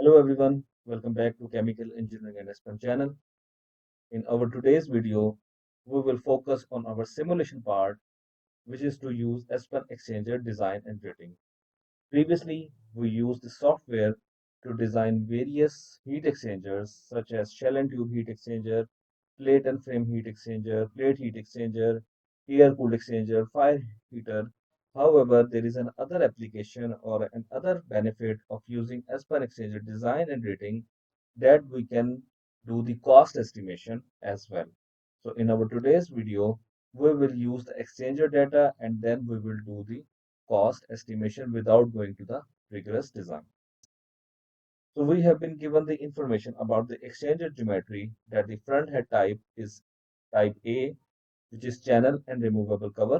Hello everyone, welcome back to Chemical Engineering and Aspen channel. In our today's video, we will focus on our simulation part, which is to use Aspen Exchanger design and rating. Previously, we used the software to design various heat exchangers such as shell and tube heat exchanger, plate and frame heat exchanger, plate heat exchanger, air-cooled exchanger, fire heater. However, there is another application or another benefit of using Aspen Exchanger design and rating that we can do the cost estimation as well. So in our today's video, we will use the exchanger data and then we will do the cost estimation without going to the rigorous design. So we have been given the information about the exchanger geometry that the front head type is type A, which is channel and removable cover.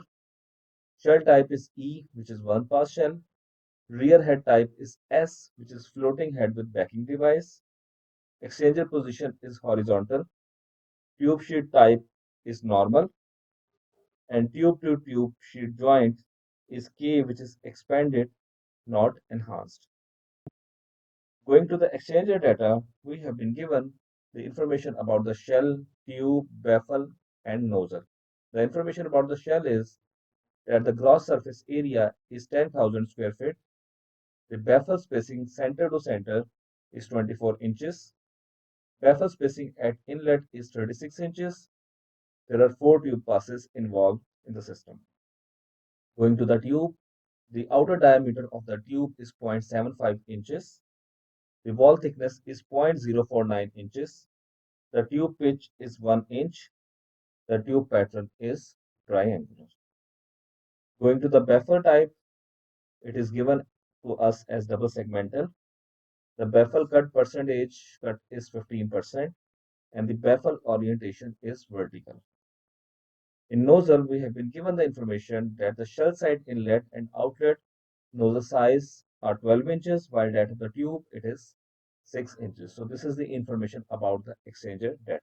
Shell type is E, which is one pass shell. Rear head type is S, which is floating head with backing device. Exchanger position is horizontal. Tube sheet type is normal. And tube to tube sheet joint is K, which is expanded, not enhanced. Going to the exchanger data, we have been given the information about the shell, tube, baffle, and nozzle. The information about the shell is that the gross surface area is 10,000 square feet. The baffle spacing center to center is 24 inches. Baffle spacing at inlet is 36 inches. There are 4 tube passes involved in the system. Going to the tube, the outer diameter of the tube is 0.75 inches. The wall thickness is 0.049 inches. The tube pitch is 1 inch. The tube pattern is triangular. Going to the baffle type, it is given to us as double segmental. The baffle cut percentage cut is 15% and the baffle orientation is vertical. In nozzle, we have been given the information that the shell side inlet and outlet nozzle size are 12 inches, while that of the tube it is 6 inches. So this is the information about the exchanger data.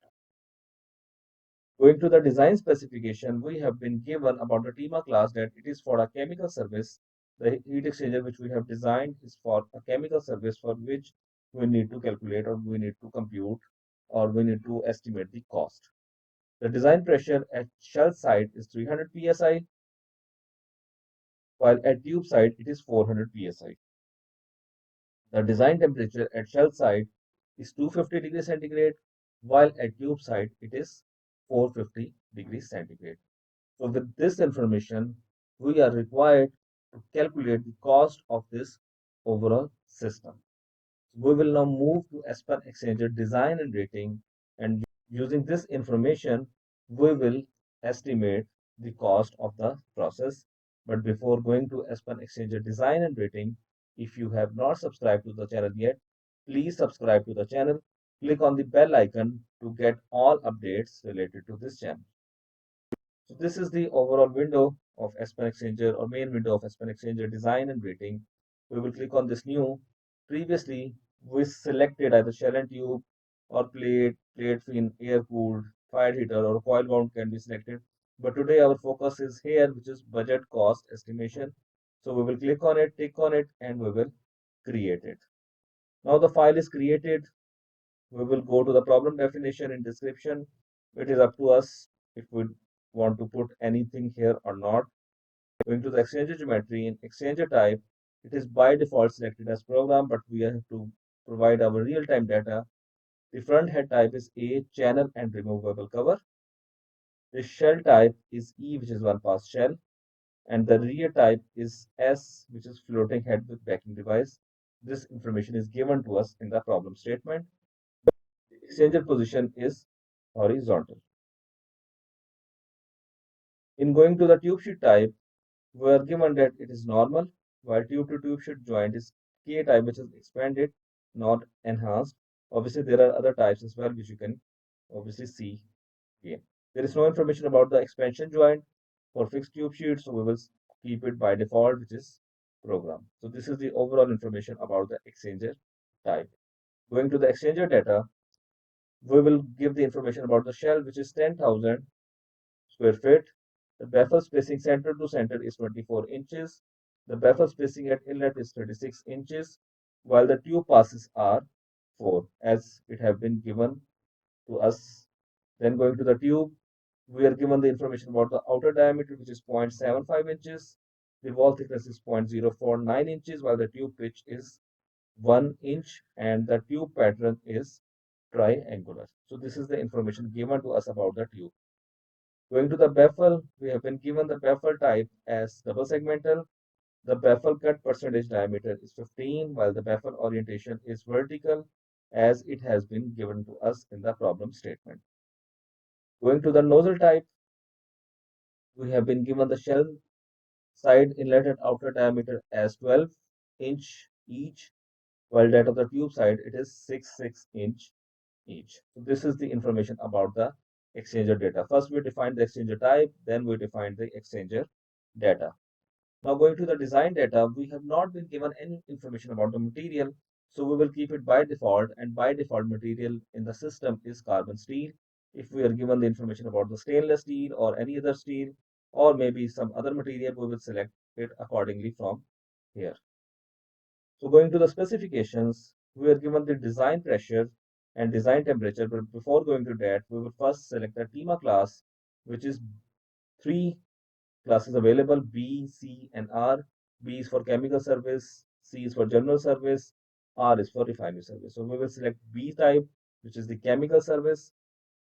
Going to the design specification, we have been given about the TEMA class that it is for a chemical service. The heat exchanger which we have designed is for a chemical service for which we need to calculate or we need to compute or we need to estimate the cost. The design pressure at shell side is 300 psi, while at tube side it is 400 psi. The design temperature at shell side is 250 degrees centigrade, while at tube side it is 450 degrees centigrade. So with this information, we are required to calculate the cost of this overall system. We will now move to Aspen Exchanger design and rating, and using this information, we will estimate the cost of the process. But before going to Aspen Exchanger design and rating, if you have not subscribed to the channel yet, please subscribe to the channel. Click on the bell icon to get all updates related to this channel. So this is the overall window of Aspen Exchanger or main window of Aspen Exchanger design and rating. We will click on this new. Previously, we selected either shell and tube or plate fin, air cooled, fire heater or coil wound can be selected. But today our focus is here, which is budget cost estimation. So we will click on it, tick on it, and we will create it. Now the file is created. We will go to the problem definition in description. It is up to us if we want to put anything here or not. Going to the exchanger geometry in exchanger type, it is by default selected as program, but we have to provide our real-time data. The front head type is A, channel and removable cover. The shell type is E, which is one pass shell, and the rear type is S, which is floating head with backing device. This information is given to us in the problem statement. The exchanger position is horizontal. In going to the tube sheet type, we are given that it is normal, while tube to tube sheet joint is K type, which is expanded, not enhanced. Obviously, there are other types as well, which you can obviously see here. There is no information about the expansion joint for fixed tube sheet, so we will keep it by default, which is program. So this is the overall information about the exchanger type. Going to the exchanger data, we will give the information about the shell, which is 10,000 square feet. The baffle spacing center to center is 24 inches. The baffle spacing at inlet is 36 inches. while the tube passes are 4 as it have been given to us. Then going to the tube, we are given the information about the outer diameter, which is 0.75 inches. The wall thickness is 0.049 inches, while the tube pitch is 1 inch, and the tube pattern is triangular. So this is the information given to us about the tube. Going to the baffle, we have been given the baffle type as double segmental. The baffle cut percentage diameter is 15, while the baffle orientation is vertical, as it has been given to us in the problem statement. Going to the nozzle type, we have been given the shell side inlet and outer diameter as 12 inch each, while that of the tube side it is 6 inch each. So this is the information about the exchanger data. First we define the exchanger type, then we define the exchanger data. Now going to the design data, we have not been given any information about the material, so we will keep it by default, and by default material in the system is carbon steel. If we are given the information about the stainless steel or any other steel or maybe some other material, we will select it accordingly from here. So going to the specifications, we are given the design pressure and design temperature, but before going to that, we will first select the TEMA class, which is 3 classes available: B, C, and R. B is for chemical service, C is for general service, R is for refinery service. So we will select B type, which is the chemical service.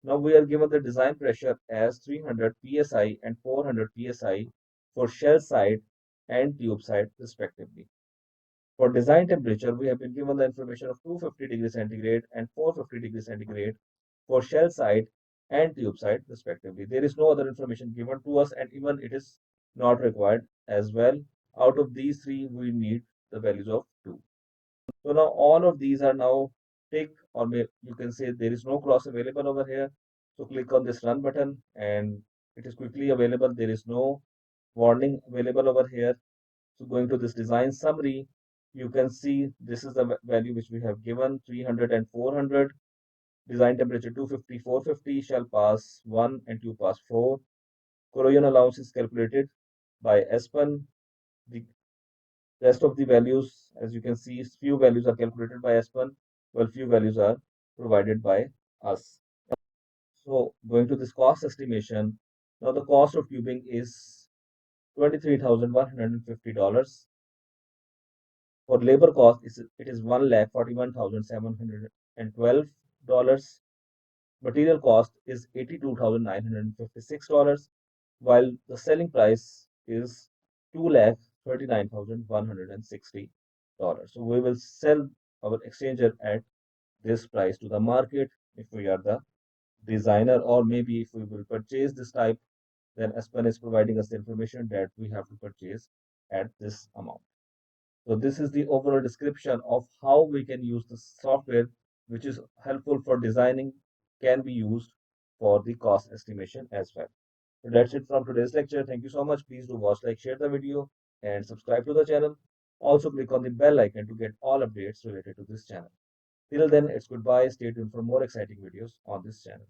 Now we are given the design pressure as 300 psi and 400 psi for shell side and tube side respectively. For design temperature, we have been given the information of 250 degrees centigrade and 450 degrees centigrade for shell side and tube side respectively. There is no other information given to us, and even it is not required as well. Out of these three, we need the values of 2. So now all of these are now ticked, or you can say there is no cross available over here. So click on this run button and it is quickly available. There is no warning available over here. So going to this design summary, you can see this is the value which we have given: 300 and 400. Design temperature 250, 450, shell pass 1 and tube pass 4. Corrosion allowance is calculated by Aspen. The rest of the values, as you can see, few values are calculated by Aspen, while few values are provided by us. So going to this cost estimation, now the cost of tubing is $23,150. For labor cost, it is $1,41,712. Material cost is $82,956, while the selling price is $2,39,160. So we will sell our exchanger at this price to the market if we are the designer, or maybe if we will purchase this type, then Aspen is providing us the information that we have to purchase at this amount. So this is the overall description of how we can use the software, which is helpful for designing, can be used for the cost estimation as well. So that's it from today's lecture. Thank you so much. Please do watch, like, share the video, and subscribe to the channel. Also click on the bell icon to get all updates related to this channel. Till then, it's goodbye. Stay tuned for more exciting videos on this channel.